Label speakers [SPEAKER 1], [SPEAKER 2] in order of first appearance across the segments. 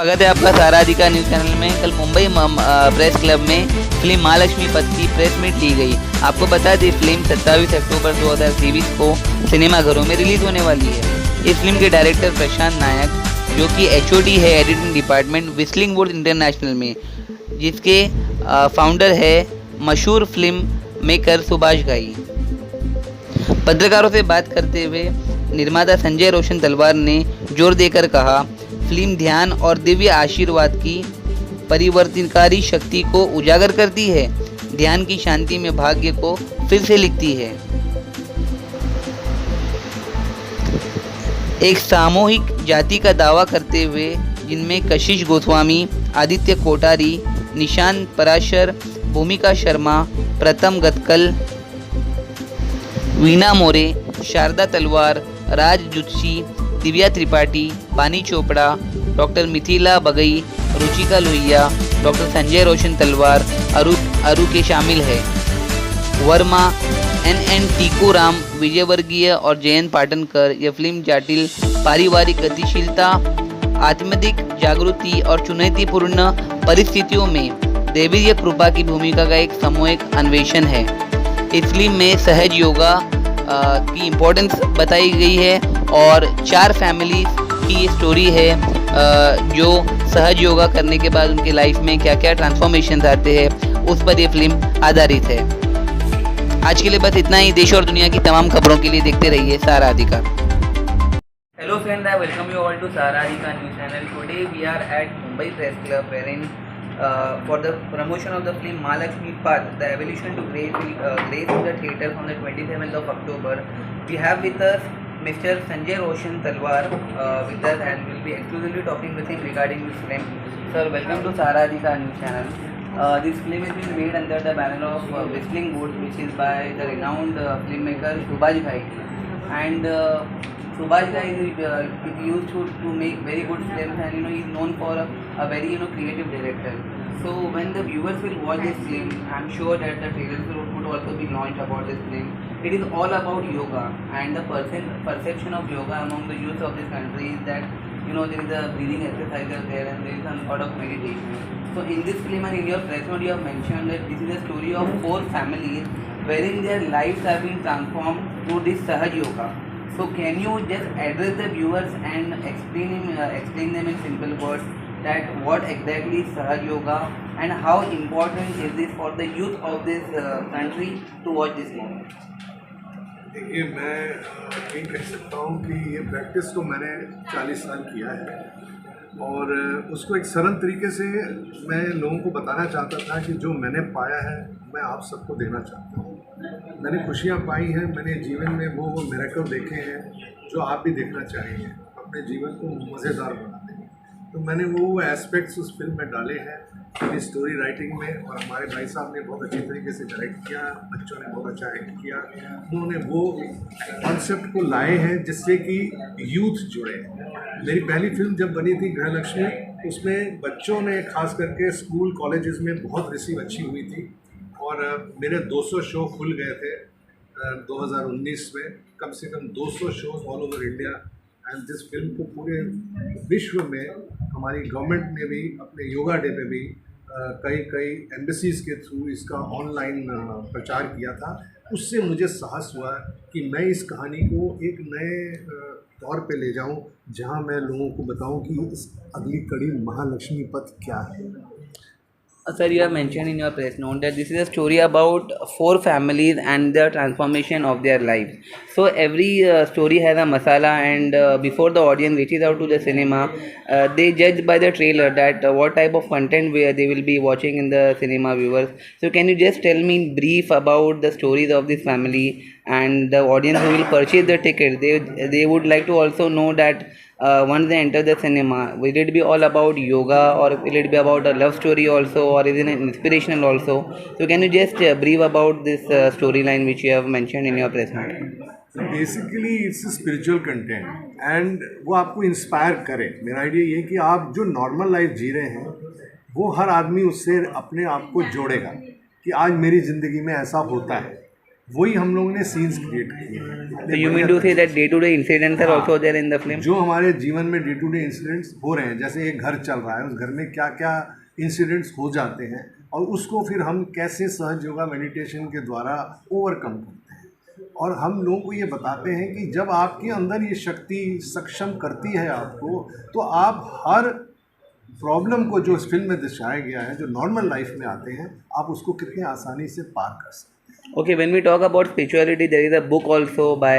[SPEAKER 1] स्वागत है आपका साराधिका न्यूज़ चैनल में। कल मुंबई प्रेस क्लब में फिल्म महालक्ष्मी पथ की प्रेस मीट ली गई। आपको बता दें फिल्म 27 अक्टूबर 2023 को सिनेमाघरों में रिलीज होने वाली है। इस फिल्म के डायरेक्टर प्रशांत नायक, जो कि HOD है editing department Whistling Woods International में, जिसके फाउंडर है मशहूर फिल्म मेकर सुभाष घई। पत्रकारों से बात करते हुए निर्माता संजय रोशन तलवार ने जोर देकर कहा, फिल्म ध्यान और दिव्य आशीर्वाद की परिवर्तनकारी शक्ति को उजागर करती है। ध्यान की शांति में भाग्य को फिर से लिखती है। एक सामूहिक जाति का दावा करते हुए, जिनमें कशिश गोस्वामी, आदित्य कोठारी, निशांत पराशर, भूमिका शर्मा, प्रथम गतकल, वीणा मोरे, शारदा तलवार, राज जुत्सी, दिव्या त्रिपाठी, बानी चोपड़ा, डॉक्टर मिथिला बगई, रुचिका लोहिया, डॉक्टर संजय रोशन तलवार, अरु के शामिल है। वर्मा, NN टीकू राम, विजयवर्गीय और जयंत पाटनकर। यह फिल्म जटिल पारिवारिक गतिशीलता, आत्मिक जागृति और चुनौतीपूर्ण परिस्थितियों में दैवीय कृपा की भूमिका का एक सामूहिक अन्वेषण है। इस फिल्म में सहज योगा की इम्पोर्टेंस बताई गई है और 4 फैमिली की स्टोरी है, जो सहज योगा करने के बाद उनकी लाइफ में क्या क्या ट्रांसफॉर्मेशन आते हैं, उस पर यह फिल्म आधारित है। आज के लिए बस इतना ही। देश और दुनिया की तमाम खबरों के लिए देखते रहिए Saradhika. Hello friend, I welcome you all to Saradhika news channel. Today we are at Mumbai press club wherein for the promotion of the film Mahalakshmi Path, the evolution to grace in the theatre from the 27th of October. We have with us Mr. Sanjay Roshan Talwar with us, and we'll be exclusively talking with him regarding this film. Sir, welcome to Saradhika News Channel. This film is being made under the banner of Whistling Woods, which is by the renowned filmmaker Subhash Ghai. And Subhash Ghai is used to make very good films, and he is known for a very creative director. So when the viewers will watch this film, I'm sure that the trailers would also be launched about this film. It is all about yoga, and the perception of yoga among the youth of this country is that there is a breathing exercises there, and there is some sort of meditation. So in this film and in your press note, you have mentioned that this is a story of 4 families wherein their lives have been transformed through this Sahaj Yoga. So can you just address the viewers and explain them in simple words that what exactly is Sahaj Yoga and how important is this for the youth of this country to watch this movie?
[SPEAKER 2] देखिए, मैं ये कह सकता हूँ कि ये practice को मैंने 40 साल किया है और उसको एक सरल तरीके से मैं लोगों को बताना चाहता था कि जो मैंने पाया है मैं आप सबको देना चाहता हूँ। मैंने खुशियाँ पाई हैं, मैंने जीवन में वो मिरेकल देखे हैं जो आप भी देखना चाहेंगे, अपने जीवन को मज़ेदार बनाने में। तो मैंने वो एस्पेक्ट्स उस फिल्म में डाले हैं अपनी स्टोरी राइटिंग में, और हमारे भाई साहब ने बहुत अच्छी तरीके से डायरेक्ट किया, बच्चों ने बहुत अच्छा एक्ट किया। उन्होंने वो कॉन्सेप्ट को लाए हैं जिससे कि यूथ जुड़े। मेरी पहली फिल्म जब बनी थी गृहलक्ष्मी, उसमें बच्चों ने खास करके स्कूल कॉलेजेस में बहुत रिसीव अच्छी हुई थी और मेरे 200 शो खुल गए थे 2019 में, कम से कम 200 shows all over India. And जिस फिल्म को पूरे विश्व में हमारी गवर्नमेंट ने भी अपने योगा डे पे भी कई एम्बेसीज़ के थ्रू इसका ऑनलाइन प्रचार किया था। उससे मुझे साहस हुआ कि मैं इस कहानी को एक नए तौर पे ले जाऊं, जहां मैं लोगों को बताऊं कि इस अगली कड़ी महालक्ष्मी पथ क्या है।
[SPEAKER 1] Sir, you have mentioned in your press note that this is a story about 4 families and the transformation of their lives. So every story has a masala, and before the audience reaches out to the cinema, they judge by the trailer that what type of content where they will be watching in the cinema viewers. So can you just tell me in brief about the stories of this family, and the audience who will purchase the ticket, they would like to also know that once they enter the cinema, will it be all about yoga, or will it be about a love story also, or is it inspirational also? So can you just brief about this storyline which you have mentioned in your press note?
[SPEAKER 2] Basically it's spiritual content and वो आपको inspire करे। मेरा idea ये कि आप जो normal life जी रहे हैं वो हर आदमी उससे अपने आप को जोड़ेगा कि आज मेरी ज़िंदगी में ऐसा होता है। वही हम लोगों ने सीन्स क्रिएट किए हैं।
[SPEAKER 1] So you mean to say that day-to-day incidents are also there in the film?
[SPEAKER 2] जो हमारे जीवन में डे टू डे इंसिडेंट्स हो रहे हैं, जैसे एक घर चल रहा है, उस घर में क्या क्या इंसिडेंट्स हो जाते हैं और उसको फिर हम कैसे सहज योगा मेडिटेशन के द्वारा ओवरकम करते हैं। और हम लोगों को ये बताते हैं कि जब आपके अंदर ये शक्ति सक्षम करती है आपको, तो आप हर प्रॉब्लम को जो इस फिल्म में दर्शाया गया है, जो नॉर्मल लाइफ में आते हैं, आप उसको कितने आसानी से पार कर सकते हैं।
[SPEAKER 1] Okay, when we talk about spirituality, there is a book also by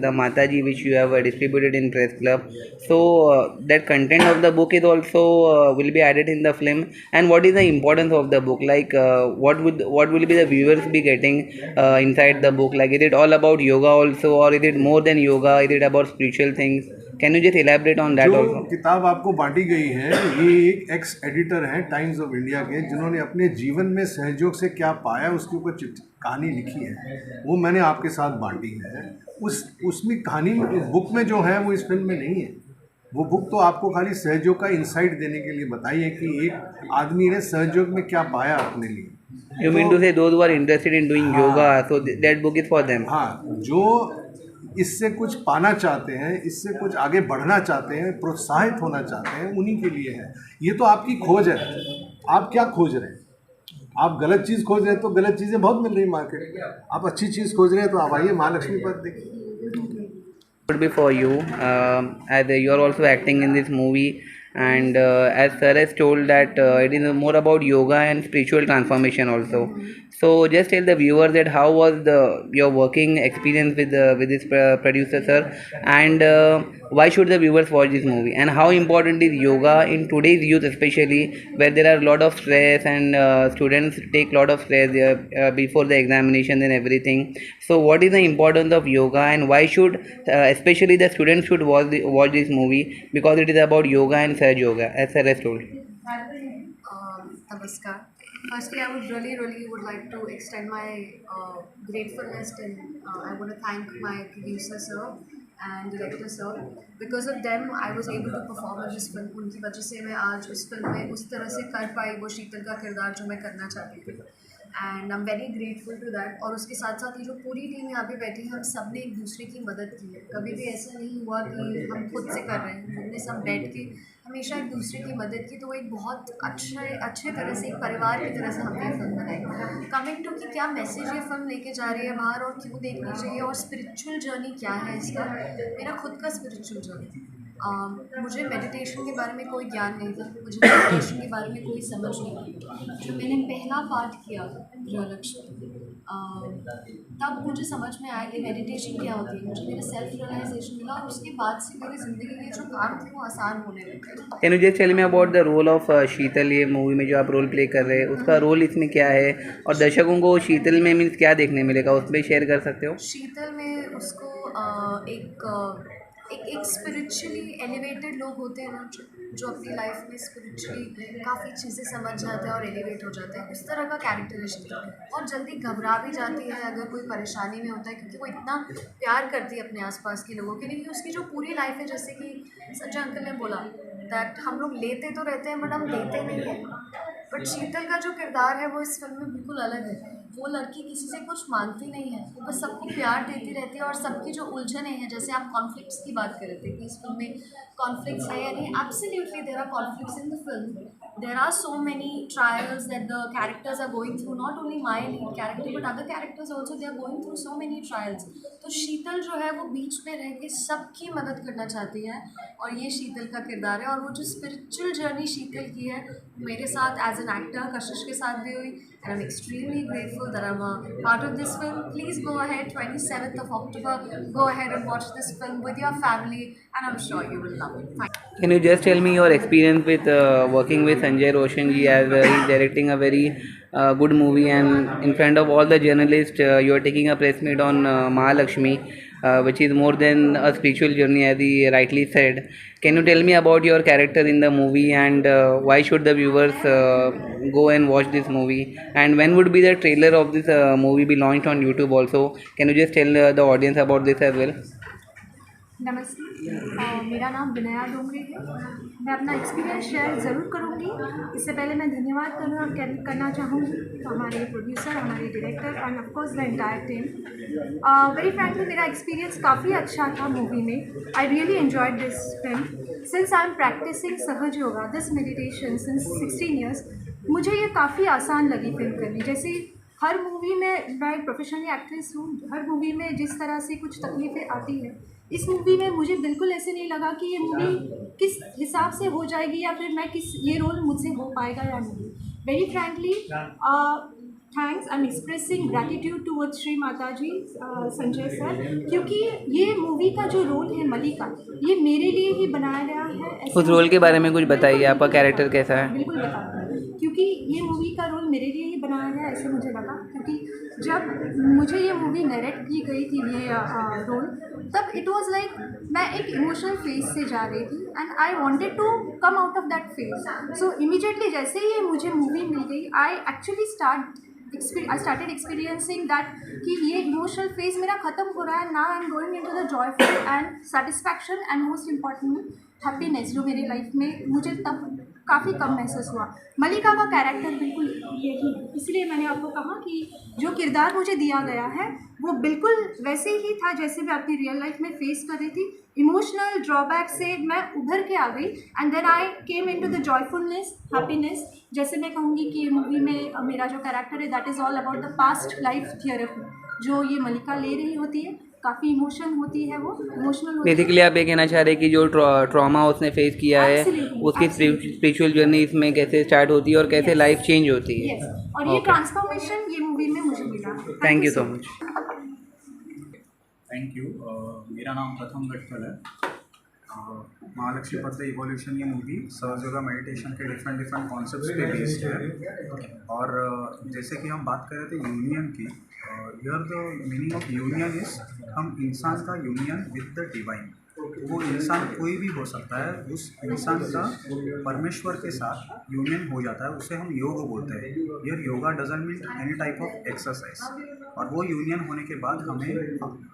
[SPEAKER 1] the Mataji which you have distributed in Press Club. So that content of the book is also will be added in the film. And what is the importance of the book? Like what will be the viewers be getting inside the book? Like is it all about yoga also, or is it more than yoga? Is it about spiritual things? Can you just elaborate on that
[SPEAKER 2] जो
[SPEAKER 1] also?
[SPEAKER 2] किताब आपको बांटी गई है, ये एक x editor हैं times of India के, जिन्होंने अपने जीवन में सहयोग से क्या पाया उसके ऊपर कहानी लिखी है, वो मैंने आपके साथ बांटी है। उसमें कहानी बुक में जो है वो इस फिल्म में नहीं है। वो बुक तो आपको खाली सहयोग का इंसाइट देने के लिए बताई है कि एक आदमी ने सहयोग में क्या पाया अपने लिए।
[SPEAKER 1] You mean to say those who are interested in doing yoga, so that book is for them?
[SPEAKER 2] हाँ, जो इससे कुछ पाना चाहते हैं, इससे कुछ आगे बढ़ना चाहते हैं, प्रोत्साहित होना चाहते हैं, उन्हीं के लिए है। ये तो आपकी खोज है, आप क्या खोज रहे हैं। आप गलत चीज़ खोज रहे हैं तो गलत चीज़ें बहुत मिल रही मार्केट में। आप अच्छी चीज़ खोज रहे हैं तो आप आइए महालक्ष्मी पर देखिए।
[SPEAKER 1] Would be for you, as you are also acting in this movie, and as sir has told that it is more about yoga and spiritual transformation also. So just tell the viewers that how was your working experience with this producer sir, and why should the viewers watch this movie, and how important is yoga in today's youth, especially where there are a lot of stress and students take a lot of stress before the examination and everything. So what is the importance of yoga, and why should especially the students should watch this movie, because it is about yoga and Sahaj Yoga, as sir has told.
[SPEAKER 3] Namaskar. Firstly, I would really would like to extend my gratefulness, and I want to thank my producer sir and director sir. Because of them, I was able to perform in this film. उनकी वजह से मैं आज उस film में उस तरह से कर पाई वो शीतल का किरदार जो मैं करना चाहती थी, and I am very grateful to that. और उसके साथ साथ ये जो पूरी टीम यहाँ पे बैठी है, हम सब ने एक दूसरे की मदद की है। कभी भी ऐसा नहीं हुआ कि हम खुद से कर रहे हैं, हमने सब बैठ के हमेशा एक दूसरे की मदद की। तो एक बहुत अच्छे तरह से एक परिवार की तरह से हमने ये फिल्म बनाई। कमिंग टू कि क्या मैसेज ये फिल्म लेके जा रही है बाहर और क्यों देखनी चाहिए, और स्पिरिचुअल जर्नी क्या है इसका, मेरा खुद का स्पिरिचुअल जर्नी। मुझे मेडिटेशन के बारे में कोई ज्ञान नहीं था, मुझे मेडिटेशन के बारे में कोई समझ नहीं थी। जब मैंने पहला पाठ किया गृहलक्ष्मी, तब मुझे समझ में आया कि मेडिटेशन क्या होती है। मुझे मेरा सेल्फ रियलाइजेशन मिला, और उसके बाद से मेरी ज़िंदगी के जो काम थे वो आसान होने लगे।
[SPEAKER 1] Can you just tell me about the role of Sheetal, ये मूवी में जो आप रोल प्ले कर रहे हैं उसका रोल इसमें क्या है, और दर्शकों को शीतल में मीन्स क्या देखने मिलेगा, उस पर शेयर कर सकते हो?
[SPEAKER 3] शीतल में उसको एक स्पिरिचुअली एलिवेटेड लोग होते हैं ना, जो अपनी लाइफ में स्पिरिचुअली काफ़ी चीज़ें समझ जाते हैं और एलिवेट हो जाते हैं, उस तरह का कैरेक्टर है शीतल। और जल्दी घबरा भी जाती है अगर कोई परेशानी में होता है, क्योंकि वो इतना प्यार करती है अपने आसपास के लोगों के लिए कि उसकी जो पूरी लाइफ है, जैसे कि संजय अंकल ने बोला दैट हम लोग लेते तो रहते हैं बट हम देते नहीं हैं। बट शीतल का जो किरदार है वो इस फिल्म में बिल्कुल अलग है। वो लड़की किसी से कुछ मांगती नहीं है, वो बस सबको प्यार देती रहती है, और सबकी जो उलझने हैं, जैसे आप कॉन्फ्लिक्ट्स की बात कर रहे थे कि इस फिल्म में कॉन्फ्लिक्ट्स है या नहीं, absolutely there are conflicts in the film. There are so many trials that the characters are going through, not only my lead character but other characters also they are going through so many trials. तो शीतल जो है वो बीच में रह के सबकी मदद करना चाहती है, और ये शीतल का किरदार है। और वो जो स्पिरिचुअल जर्नी शीतल की है मेरे साथ एज एन एक्टर कशिश के साथ भी हुई, and I'm extremely grateful that I'm a part of this film. Please go ahead, 27th of October, go ahead and watch this film with your family, and I'm sure you will love it. Thank you.
[SPEAKER 1] Can you just tell me your experience with working with Sanjay Roshan ji, as he's directing a very good movie, and in front of all the journalists you are taking a press meet on Mahalakshmi, which is more than a spiritual journey, as he rightly said. Can you tell me about your character in the movie, and why should the viewers go and watch this movie, and when would be the trailer of this movie be launched on YouTube also? Can you just tell the audience about this as well?
[SPEAKER 4] नमस्ते, मेरा नाम विनया डोंगरे है। मैं अपना experience share ज़रूर करूँगी। इससे पहले मैं धन्यवाद करना चाहूँगी हमारे प्रोड्यूसर, हमारे director and of course the entire team. Very frankly मेरा एक्सपीरियंस काफ़ी अच्छा था मूवी में। I really enjoyed this film. Since I am practising Sahaj yoga this meditation since 16 years, मुझे ये काफ़ी आसान लगी फिल्म करनी। जैसे हर मूवी में, मैं प्रोफेशनली एक्ट्रेस हूँ, हर मूवी में जिस तरह से कुछ तकलीफ़ें आती हैं, इस मूवी में मुझे बिल्कुल ऐसे नहीं लगा कि ये मूवी किस हिसाब से हो जाएगी या फिर मैं ये रोल मुझसे हो पाएगा या नहीं। Very frankly thanks, I am expressing gratitude towards Shri Mata ji, Sanjay sir, क्योंकि ये मूवी का जो रोल है मलिका, ये मेरे लिए ही बनाया गया है।
[SPEAKER 1] उस रोल के बारे में कुछ बताइए, आपका कैरेक्टर कैसा है?
[SPEAKER 4] बिल्कुल बताऊँ, क्योंकि ये मूवी का रोल मेरे लिए ही बनाया गया ऐसे मुझे लगा। क्योंकि जब मुझे ये मूवी नरेट की गई थी, ये रोल, तब इट वाज लाइक मैं एक इमोशनल फेज से जा रही थी and I wanted to come out of that phase. So immediately जैसे ही मुझे मूवी मिल गई, I started experiencing that कि ये इमोशनल फेज मेरा ख़त्म हो रहा है। Now I am going into the joyful and satisfaction and most importantly happiness, जो मेरी लाइफ में मुझे तब काफ़ी कम महसूस हुआ। मलिका का कैरेक्टर बिल्कुल यही है, इसलिए मैंने आपको कहा कि जो किरदार मुझे दिया गया है वो बिल्कुल वैसे ही था जैसे मैं अपनी रियल लाइफ में फेस कर रही थी। इमोशनल ड्रॉबैक से मैं उभर के आ गई and then I came into the joyfulness, happiness. जैसे मैं कहूँगी कि ये मूवी में मेरा जो कैरेक्टर है that is all about the past life therapy, जो ये मलिका ले रही होती है। काफ़ी इमोशन होती है, वो इमोशनल होती है।
[SPEAKER 1] बेसिकली आप ये कहना चाह रहे हैं कि जो ट्रॉमा उसने फेस किया है, उसकी स्पिरिचुअल जर्नी इसमें कैसे स्टार्ट होती है और कैसे लाइफ चेंज होती है।
[SPEAKER 4] और ये ट्रांसफॉर्मेशन ये मूवी में मुझे मिला।
[SPEAKER 1] Thank you so much.
[SPEAKER 5] Thank you. मेरा नाम प्रथम गटकल है। महालक्ष्मी पद इवोल्यूशन ये मूवी सहज योगा मेडिटेशन के डिफरेंट कॉन्सेप्ट्स पे बेस्ड है। और जैसे कि हम बात कर रहे थे यूनियन की, here the meaning of union is हम इंसान का यूनियन विद द डिवाइन। वो इंसान कोई भी हो सकता है, उस इंसान का परमेश्वर के साथ यूनियन हो जाता है, उसे हम योग बोलते हैं। Here yoga doesn't mean any type of exercise. और वो यूनियन होने के बाद हमें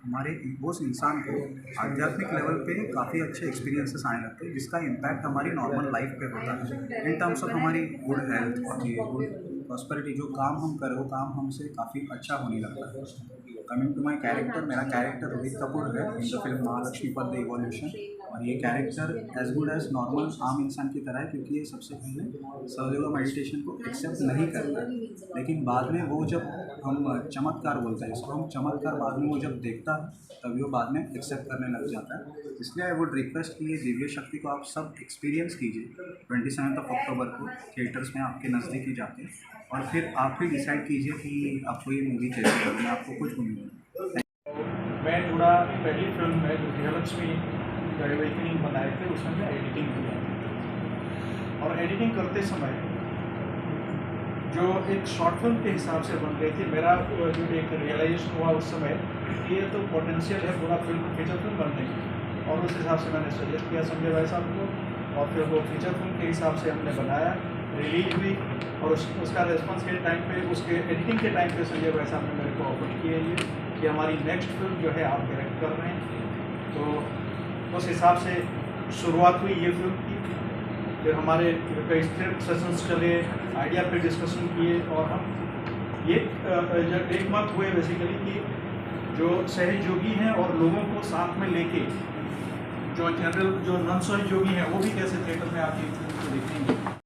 [SPEAKER 5] हमारे उस इंसान को आध्यात्मिक लेवल पे काफ़ी अच्छे एक्सपीरियंसेस आने लगते हैं, जिसका इम्पैक्ट हमारी नॉर्मल लाइफ पे होता है इन टर्म्स ऑफ हमारी गुड हेल्थ और गुड प्रॉस्पेरिटी। जो काम हम करें वो काम हमसे काफ़ी अच्छा होने लगता है। कमिंग टू माई कैरेक्टर, मेरा कैरेक्टर रोहित कपूर है इन द फिल्म महालक्ष्मी पद द इवोल्यूशन। और ये character as good as normal आम इंसान की तरह है, क्योंकि ये सबसे पहले सहज योगा मेडिटेशन को एक्सेप्ट नहीं करता है, लेकिन बाद में वो जब हम चमत्कार बोलते हैं इसको, हम चमत्कार बाद में वो जब देखता है तभी वो बाद में एक्सेप्ट करने लग जाता है। इसलिए आई वुड रिक्वेस्ट कि ये दिव्य शक्ति को आप सब एक्सपीरियंस कीजिए 27 अक्टूबर को थिएटर्स में आपके नज़दीकी जाके, और फिर आप ही डिसाइड कीजिए कि आपको ये मूवी कैसी लगी, आपको कुछ उम्मीद।
[SPEAKER 6] मैं जुड़ा पहली फिल्म में जो गृहलक्ष्मी अवेकनिंग बनाए थे, उसमें मैं एडिटिंग किया। और एडिटिंग करते समय जो एक शॉर्ट फिल्म के हिसाब से बन रही थी, मेरा जो एक रियलाइजेशन हुआ उस समय, ये तो पोटेंशियल है पूरा फिल्म फीचर फिल्म बनने की। और उस हिसाब से मैंने सजेस्ट किया संजय भाई साहब को, और फिर वो फीचर फिल्म के हिसाब से हमने बनाया, रिलीज हुई। और उसका रेस्पॉन्स के टाइम पे, उसके एडिटिंग के टाइम पे संजय भाई साहब ने मेरे को ऑफर किया ये कि हमारी नेक्स्ट फिल्म जो है आप डायरेक्ट कर रहे हैं। तो उस हिसाब से शुरुआत हुई ये फिल्म की। फिर हमारे कई स्क्रिप्ट सेशंस चले, आइडिया पे डिस्कशन किए, और हम ये एक मत हुए बेसिकली कि जो सहयोगी हैं और लोगों को साथ में लेके, जो जनरल जो नॉन सहयोगी हैं वो भी कैसे थिएटर में आके फिल्म को देखेंगे।